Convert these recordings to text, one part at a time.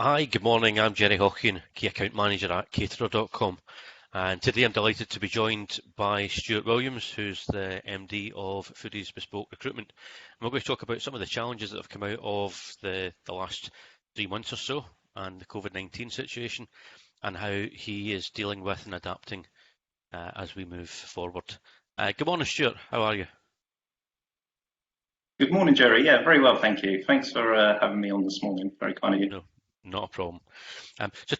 Hi, good morning. I'm Gerry Haughian, Key Account Manager at Caterer.com. And today I'm delighted to be joined by Stuart Williams, who's the MD of Foodies Bespoke Recruitment. And we're going to talk about some of the challenges that have come out of the last 3 months or so and the COVID-19 situation and how he is dealing with and adapting as we move forward. Good morning, Stuart. How are you? Good morning, Gerry. Yeah, very well, thank you. Thanks for having me on this morning. Very kind of you. No, not a problem. So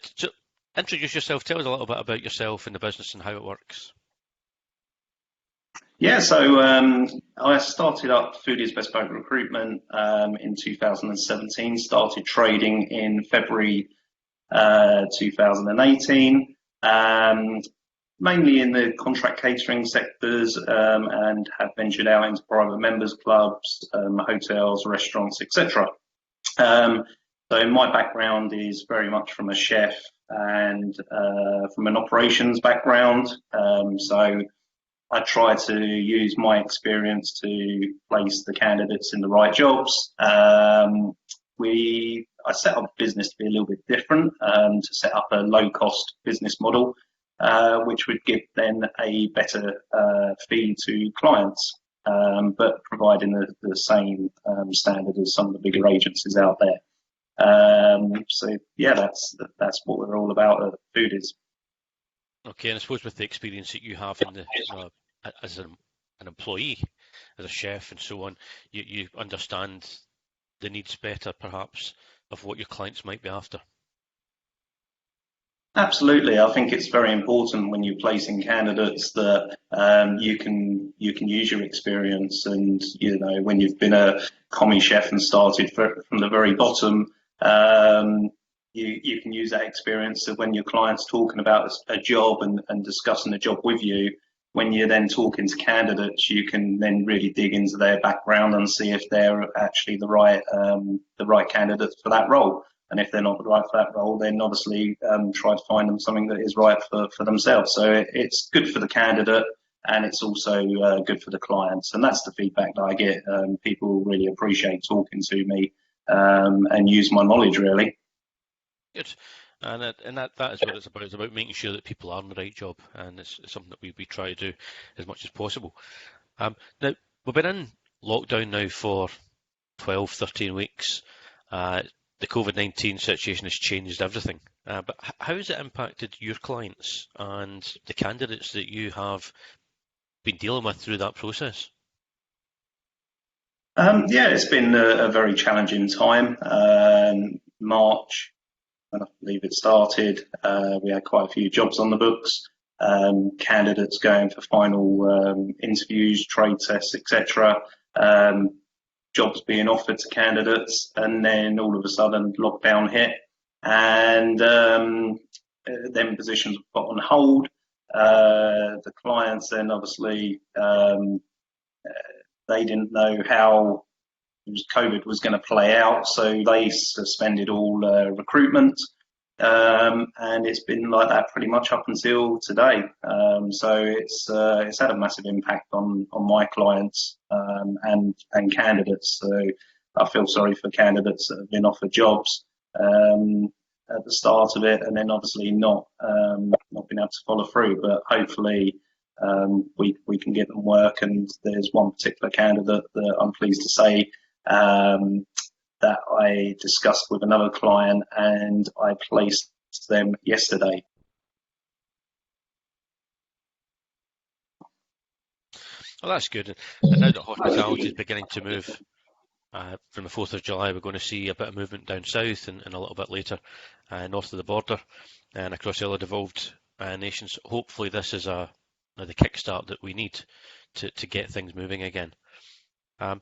introduce yourself. Tell us a little bit about yourself and the business and how it works. Yeah, so I started up Foodies Bespoke Recruitment in 2017, started trading in February 2018, mainly in the contract catering sectors, and have ventured out into private members clubs, hotels, restaurants, etc. So my background is very much from a chef and from an operations background. So I try to use my experience to place the candidates in the right jobs. I set up the business to be a little bit different, to set up a low-cost business model, which would give then a better fee to clients, but providing the same standard as some of the bigger agencies out there. So yeah, that's what we're all about at Foodies. Okay, and I suppose with the experience that you have in the as an employee, as a chef and so on, you understand the needs better, perhaps, of what your clients might be after. Absolutely, I think it's very important when you're placing candidates that you can use your experience, and when you've been a commie chef and started from the very bottom, you can use that experience of when your client's talking about a job and discussing a job with you. When you're then talking to candidates, you can then really dig into their background and see if they're actually the right candidates for that role. And if they're not right for that role, then obviously try to find them something that is right for themselves. So it's good for the candidate, and it's also good for the clients. And that's the feedback that I get. People really appreciate talking to me and use my knowledge, really. Good. And that is what it's about. It's about making sure that people are in the right job, and it's something that we try to do as much as possible. Now, we've been in lockdown now for 12, 13 weeks. The COVID-19 situation has changed everything. But how has it impacted your clients and the candidates that you have been dealing with through that process? Yeah, it's been a very challenging time. March, I believe it started, we had quite a few jobs on the books, candidates going for final interviews, trade tests, etc. Jobs being offered to candidates, and then all of a sudden lockdown hit, and then positions were put on hold. The clients then obviously they didn't know how COVID was going to play out, so they suspended all recruitment, and it's been like that pretty much up until today. So it's had a massive impact on my clients and candidates. So I feel sorry for candidates that have been offered jobs at the start of it, and then obviously not been able to follow through. But hopefully we can get them work. And there's one particular candidate that I'm pleased to say that I discussed with another client, and I placed them yesterday. Well, that's good. And now that hospitality is beginning to move from the 4th of July, we're going to see a bit of movement down south and a little bit later north of the border and across the other devolved nations. Hopefully this is the kickstart that we need to get things moving again. Now,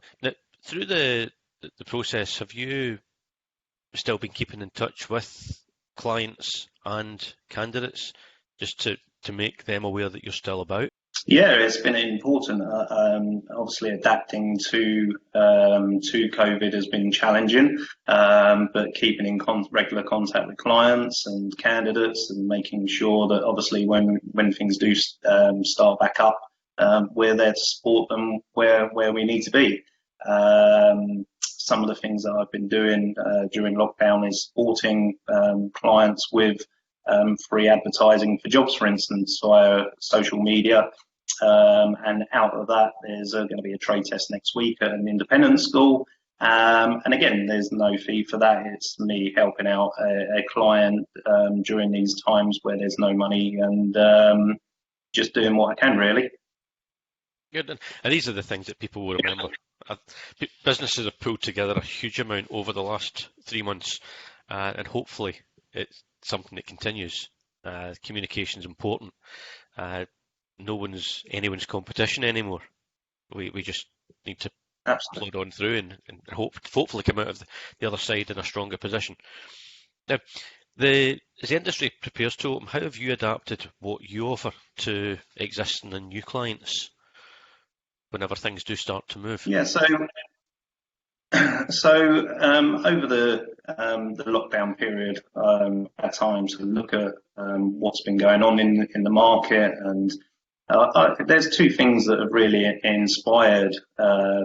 through the process, have you still been keeping in touch with clients and candidates just to make them aware that you're still about? Yeah, it's been important. Obviously, adapting to COVID has been challenging, but keeping in regular contact with clients and candidates, and making sure that obviously when things do start back up, we're there to support them where we need to be. Some of the things that I've been doing during lockdown is supporting clients with free advertising for jobs, for instance, via social media. And out of that, there's going to be a trade test next week at an independent school. And again, there's no fee for that. It's me helping out a client during these times where there's no money, and just doing what I can, really. Good. And these are the things that people will remember. Businesses have pulled together a huge amount over the last 3 months, and hopefully it's something that continues. Communication is important. No one's anyone's competition anymore. We just need to plod on through and hopefully come out of the other side in a stronger position. Now, as the industry prepares to open, how have you adapted what you offer to existing and new clients whenever things do start to move? Yeah, so over the lockdown period, at times we look at what's been going on in the market, and there's two things that have really inspired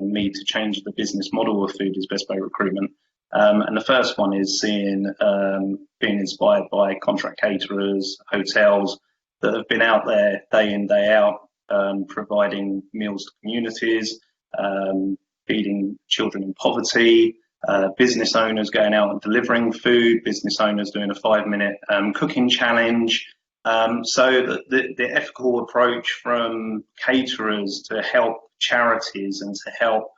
me to change the business model of Foodies Bespoke Recruitment. And the first one is being inspired by contract caterers, hotels that have been out there day in, day out, providing meals to communities, feeding children in poverty, business owners going out and delivering food, business owners doing a 5-minute cooking challenge. So the ethical approach from caterers to help charities and to help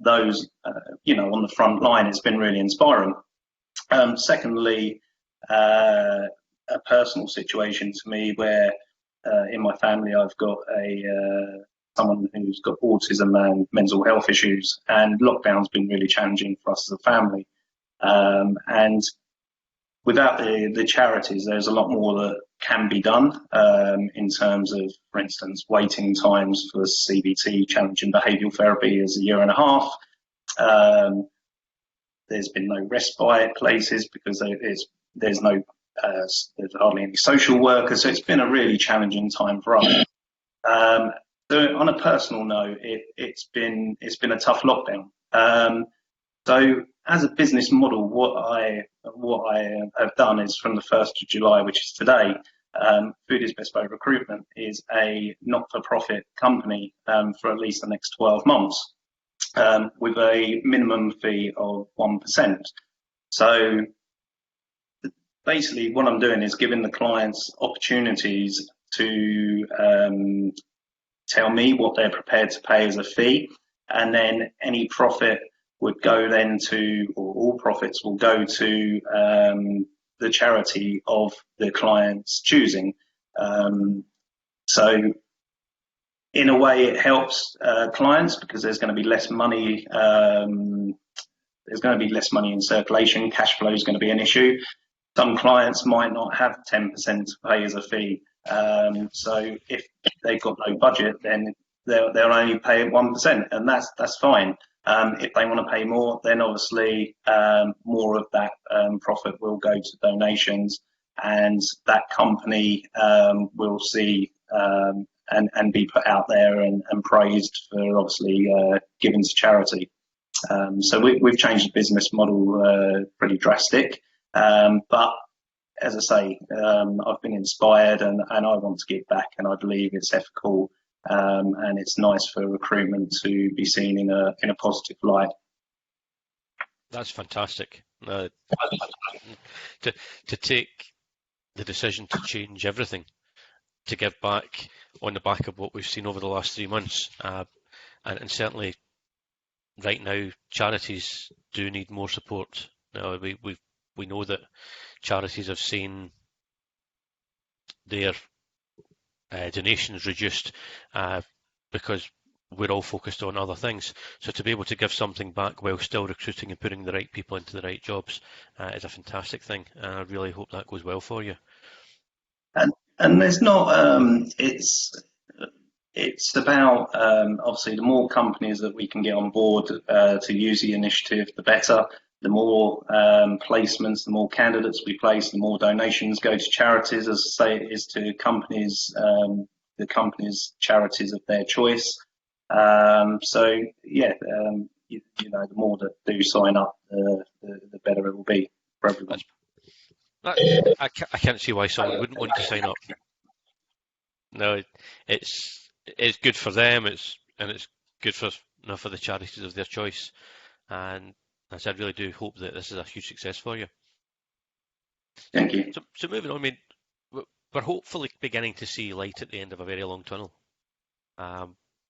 those on the front line has been really inspiring. Secondly, a personal situation to me where in my family I've got someone who's got autism and mental health issues, and lockdown's been really challenging for us as a family. And without the charities, there's a lot more that can be done in terms of, for instance, waiting times for CBT, challenging behavioural therapy, is 1.5 years. There's been no respite places because there's hardly any social workers, so it's been a really challenging time for us. So on a personal note, it's been a tough lockdown. So as a business model, what I have done is from the 1st of July, which is today, Foodies Bespoke Recruitment is a not-for-profit company for at least the next 12 months, with a minimum fee of 1%. So basically what I'm doing is giving the clients opportunities to tell me what they're prepared to pay as a fee, and then any profit would go then to, or all profits will go to the charity of the client's choosing. So in a way it helps clients because there's going to be less money. There's going to be less money in circulation. Cash flow is going to be an issue. Some clients might not have 10% to pay as a fee. So if they've got no budget, then they'll only pay 1%, and that's fine. If they want to pay more, then obviously more of that profit will go to donations, and that company will see and be put out there and praised for obviously giving to charity. So we've changed the business model pretty drastic. But as I say, I've been inspired and I want to give back, and I believe it's ethical and it's nice for recruitment to be seen in a positive light. That's fantastic. To take the decision to change everything, to give back on the back of what we've seen over the last 3 months, and certainly right now charities do need more support. Now, we know that charities have seen their donations reduced because we're all focused on other things. So to be able to give something back while still recruiting and putting the right people into the right jobs is a fantastic thing. And I really hope that goes well for you. And there's not, it's about, obviously the more companies that we can get on board to use the initiative, the better. The more placements, the more candidates we place, the more donations go to charities, as I say, it is to companies, the companies' charities of their choice. So yeah, you know, the more that do sign up, the better it will be for everyone. I can't see why someone wouldn't want to sign up. No, it's good for them. It's good for for the charities of their choice. And as I really do hope that this is a huge success for you. Thank you. So moving on, I mean, we're hopefully beginning to see light at the end of a very long tunnel.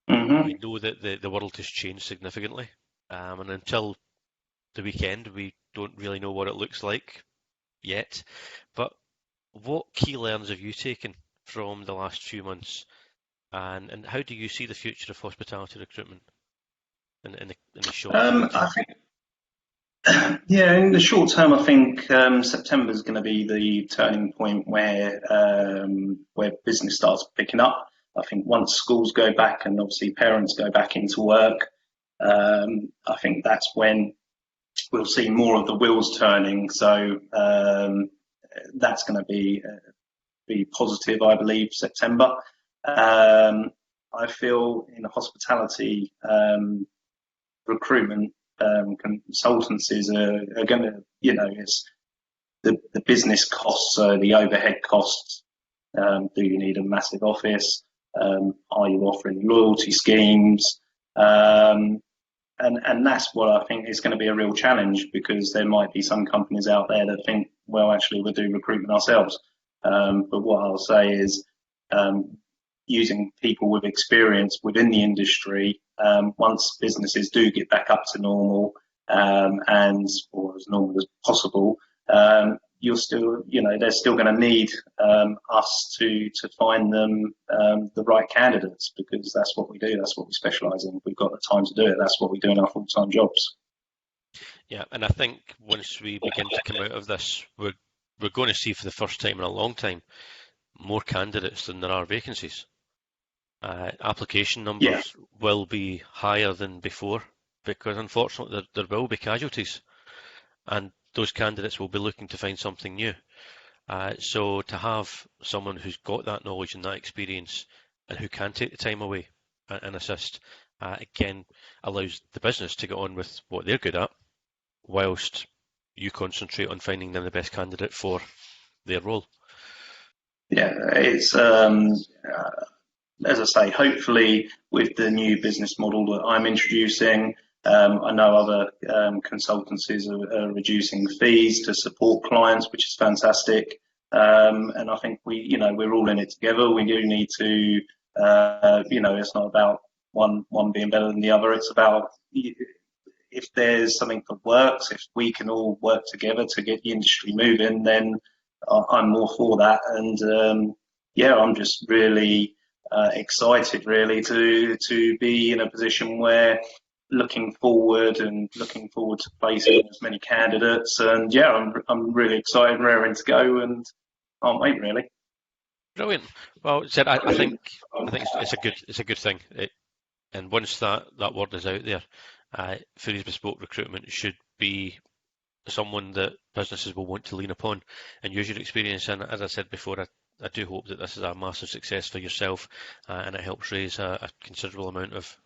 We know that the world has changed significantly, and until the weekend, we don't really know what it looks like yet. But what key learnings have you taken from the last few months, and how do you see the future of hospitality recruitment in the short to I mid-term? think, yeah, in the short term, I think September is going to be the turning point where business starts picking up. I think once schools go back and obviously parents go back into work, I think that's when we'll see more of the wheels turning. So that's going to be positive, I believe, September. I feel in hospitality recruitment, consultancies are going to, you know, it's the business costs, the overhead costs. Do you need a massive office? Are you offering loyalty schemes? And that's what I think is going to be a real challenge, because there might be some companies out there that think, well, actually, we'll do recruitment ourselves. But what I'll say is, using people with experience within the industry, once businesses do get back up to normal, or as normal as possible, you're still, you know, they're still going to need us to find them the right candidates, because that's what we do. That's what we specialise in. We've got the time to do it. That's what we do in our full-time jobs. Yeah, and I think once we begin to come out of this, we're going to see for the first time in a long time more candidates than there are vacancies. Application numbers will be higher than before, because unfortunately there will be casualties, and those candidates will be looking to find something new. So to have someone who's got that knowledge and that experience and who can take the time away and assist, again, allows the business to get on with what they're good at, whilst you concentrate on finding them the best candidate for their role. Yeah, it's as I say, hopefully with the new business model that I'm introducing, I know other consultancies are reducing fees to support clients, which is fantastic. And I think we're all in it together. We do need to, it's not about one being better than the other. It's about, if there's something that works, if we can all work together to get the industry moving, then I'm more for that. And I'm just really excited, really, to be in a position where looking forward to placing as many candidates. And I'm really excited, raring to go, and can't wait, really. Brilliant. Well, said I think it's a good thing. And once that word is out there, Foodies Bespoke Recruitment should be someone that businesses will want to lean upon and use your experience. And as I said before, I do hope that this is a massive success for yourself, and it helps raise a considerable amount of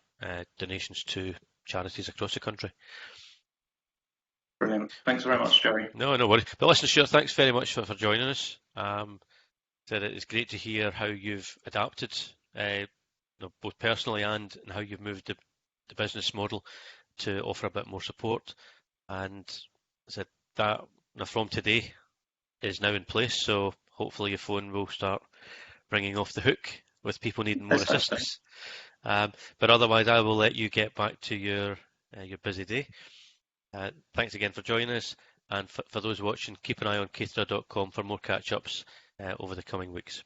donations to charities across the country. Brilliant. Thanks very much, Gerry. No worries. But listen, Stuart, thanks very much for joining us. Said it's great to hear how you've adapted, both personally and how you've moved the business model to offer a bit more support. And said that from today is now in place, so hopefully your phone will start ringing off the hook with people needing more assistance. But otherwise, I will let you get back to your busy day. Thanks again for joining us, and for those watching, keep an eye on caterer.com for more catch-ups over the coming weeks.